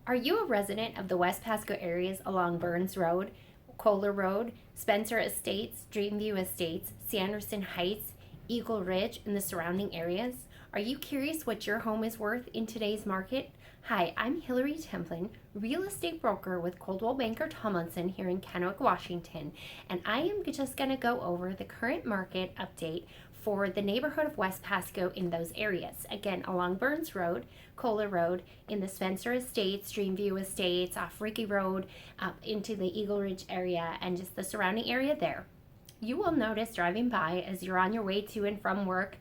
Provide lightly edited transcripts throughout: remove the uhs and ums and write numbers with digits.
Are you a resident of the West Pasco areas along Burns Road, Kohler Road, Spencer Estates, DreamView Estates, Sanderson Heights, Eagle Ridge, and the surrounding areas? Are you curious what your home is worth in today's market? Hi, I'm Hillary Templin, real estate broker with Coldwell Banker Tomlinson here in Kennewick, Washington, and I am just going to go over the current market update for the neighborhood of West Pasco in those areas. Again, along Burns Road, Kohler Road, in the Spencer Estates, DreamView Estates, off Ricky Road, up into the Eagle Ridge area, and just the surrounding area there. You will notice driving by as you're on your way to and from work,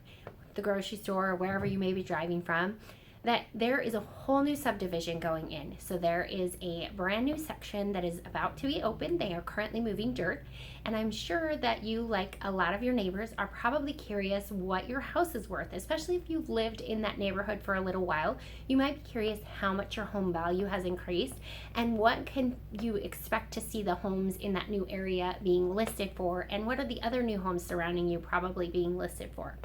the grocery store, or wherever you may be driving from, that there is a whole new subdivision going in. So there is a brand new section that is about to be opened. They are currently moving dirt, and I'm sure that you, like a lot of your neighbors, are probably curious what your house is worth, especially if you've lived in that neighborhood for a little while. You might be curious how much your home value has increased and what can you expect to see the homes in that new area being listed for, and what are the other new homes surrounding you probably being listed for.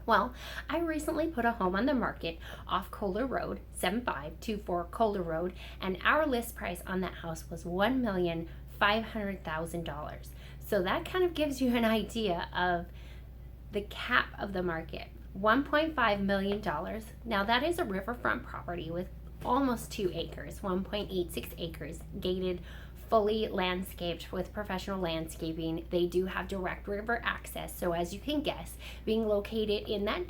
Well, I recently put a home on the market off Kohler Road, 7524 Kohler Road, and our list price on that house was $1,500,000. So that kind of gives you an idea of the cap of the market. $1.5 million. Now that is a riverfront property with almost 2 acres, 1.86 acres, gated, fully landscaped with professional landscaping. They do have direct river access, so as you can guess, being located in that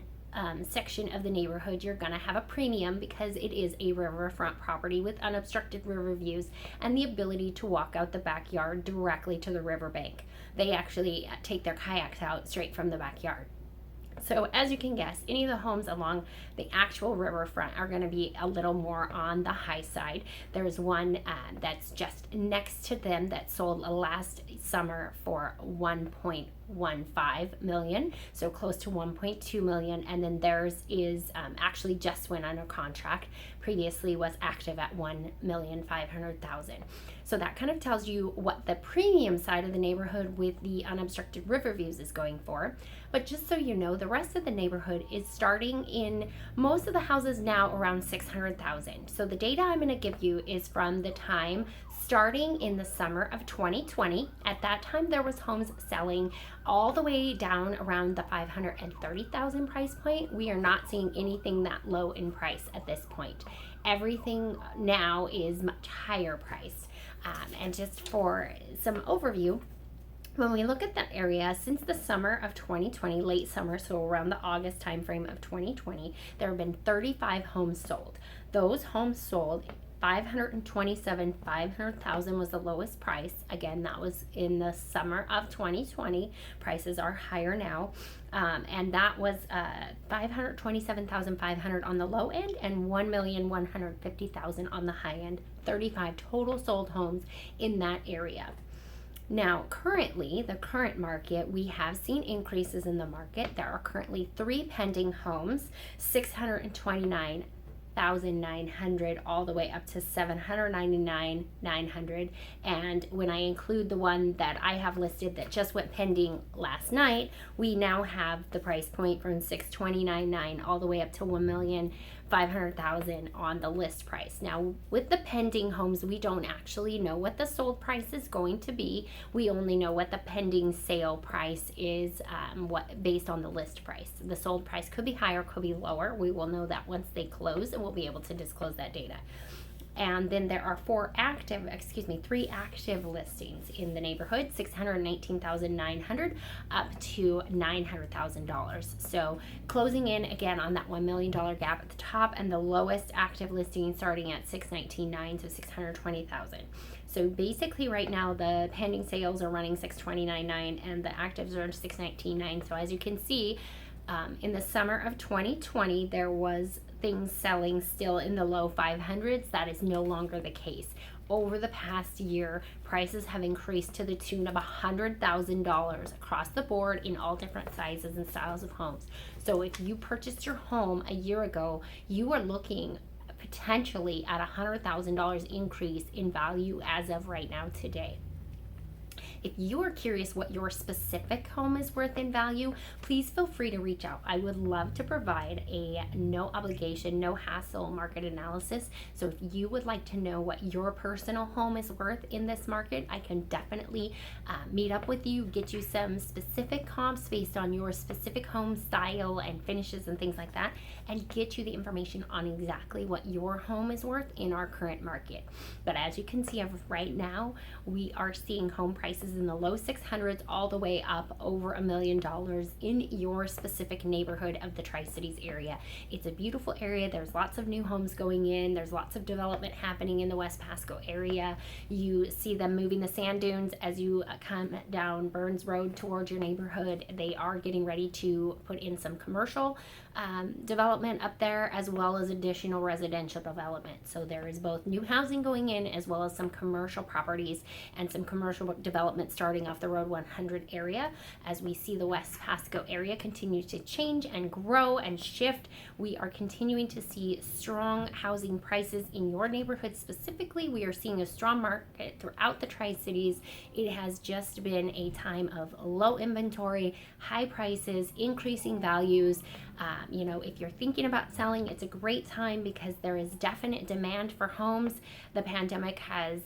section of the neighborhood, you're gonna have a premium because it is a riverfront property with unobstructed river views and the ability to walk out the backyard directly to the riverbank. They actually take their kayaks out straight from the backyard. So as you can guess, any of the homes along the actual riverfront are going to be a little more on the high side. There's one that's just next to them that sold last summer for 1.15 million, so close to 1.2 million, and then theirs is actually just went under contract. Previously was active at 1,500,000. So that kind of tells you what the premium side of the neighborhood with the unobstructed river views is going for. But just so you know, the rest of the neighborhood is starting in most of the houses now around 600,000. So the data I'm going to give you is from the time starting in the summer of 2020. At that time, there was homes selling all the way down around the 530,000 price point. We are not seeing anything that low in price at this point. Everything now is much higher priced. And just for some overview, when we look at that area, since the summer of 2020, late summer, so around the August timeframe of 2020, there have been 35 homes sold. Those homes sold, 527,000 was the lowest price. Again, that was in the summer of 2020. Prices are higher now. And that was 527,500 on the low end and 1,150,000 on the high end. 35 total sold homes in that area. Now, currently, the current market, we have seen increases in the market. There are currently 3 pending homes, 629,900 all the way up to 799,900. And when I include the one that I have listed that just went pending last night, we now have the price point from 629,900 all the way up to 1,500,000 on the list price. Now, with the pending homes, we don't actually know what the sold price is going to be. We only know what the pending sale price is, based on the list price. The sold price could be higher, could be lower. We will know that once they close, and we'll be able to disclose that data. And then there are 3 active listings in the neighborhood, 619,900 up to $900,000. So closing in again on that $1 million gap at the top, and the lowest active listing starting at 619,900, so 620,000. So basically right now the pending sales are running 629,900 and the actives are 619,900. So as you can see, in the summer of 2020, there was things selling still in the low 500s. That is no longer the case. Over the past year, prices have increased to the tune of $100,000 across the board in all different sizes and styles of homes. So if you purchased your home a year ago, you are looking potentially at $100,000 increase in value as of right now today. If you are curious what your specific home is worth in value, please feel free to reach out. I would love to provide a no obligation, no hassle market analysis. So if you would like to know what your personal home is worth in this market, I can definitely meet up with you, get you some specific comps based on your specific home style and finishes and things like that, and get you the information on exactly what your home is worth in our current market. But as you can see, as of right now, we are seeing home prices in the low 600s all the way up over $1 million in your specific neighborhood of the Tri-Cities area. It's a beautiful area. There's lots of new homes going in. There's lots of development happening in the West Pasco area. You see them moving the sand dunes as you come down Burns Road towards your neighborhood. They are getting ready to put in some commercial development up there, as well as additional residential development. So there is both new housing going in as well as some commercial properties and some commercial development starting off the Road 100 area. As we see the West Pasco area continue to change and grow and shift, we are continuing to see strong housing prices in your neighborhood specifically. We are seeing a strong market throughout the Tri-Cities. It has just been a time of low inventory, high prices, increasing values. If you're thinking about selling, it's a great time because there is definite demand for homes. The pandemic has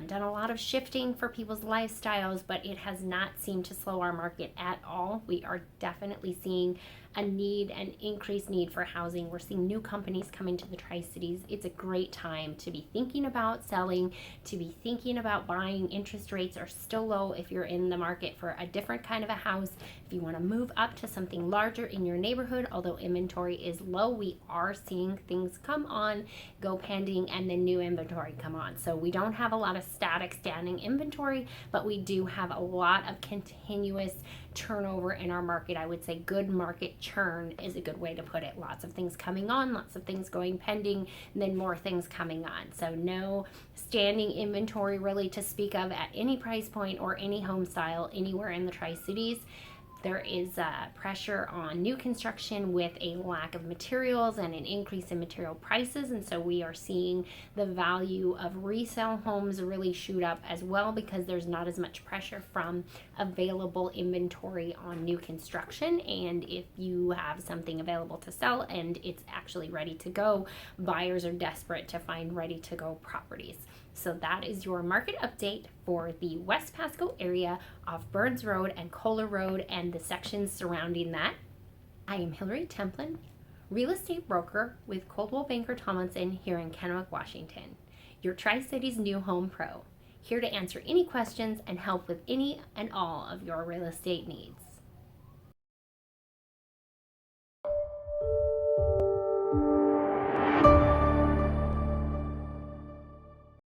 done a lot of shifting for people's lifestyles, but it has not seemed to slow our market at all. We are definitely seeing an increased need for housing. We're seeing new companies come into the Tri-Cities. It's a great time to be thinking about selling, to be thinking about buying. Interest rates are still low if you're in the market for a different kind of a house. If you want to move up to something larger in your neighborhood, although inventory is low, we are seeing things come on, go pending, and then new inventory come on. So we don't have a lot of static standing inventory, but we do have a lot of continuous turnover in our market. I would say good market churn is a good way to put it. Lots of things coming on, lots of things going pending, and then more things coming on. So no standing inventory really to speak of at any price point or any home style anywhere in the Tri-Cities. There is pressure on new construction with a lack of materials and an increase in material prices, and so we are seeing the value of resale homes really shoot up as well because there's not as much pressure from available inventory on new construction. And if you have something available to sell and it's actually ready to go, buyers are desperate to find ready to go properties. So that is your market update for the West Pasco area off Burns Road and Kohler Road and the sections surrounding that. I am Hillary Templin, real estate broker with Coldwell Banker Tomlinson here in Kennewick, Washington. Your Tri-Cities new home pro, here to answer any questions and help with any and all of your real estate needs.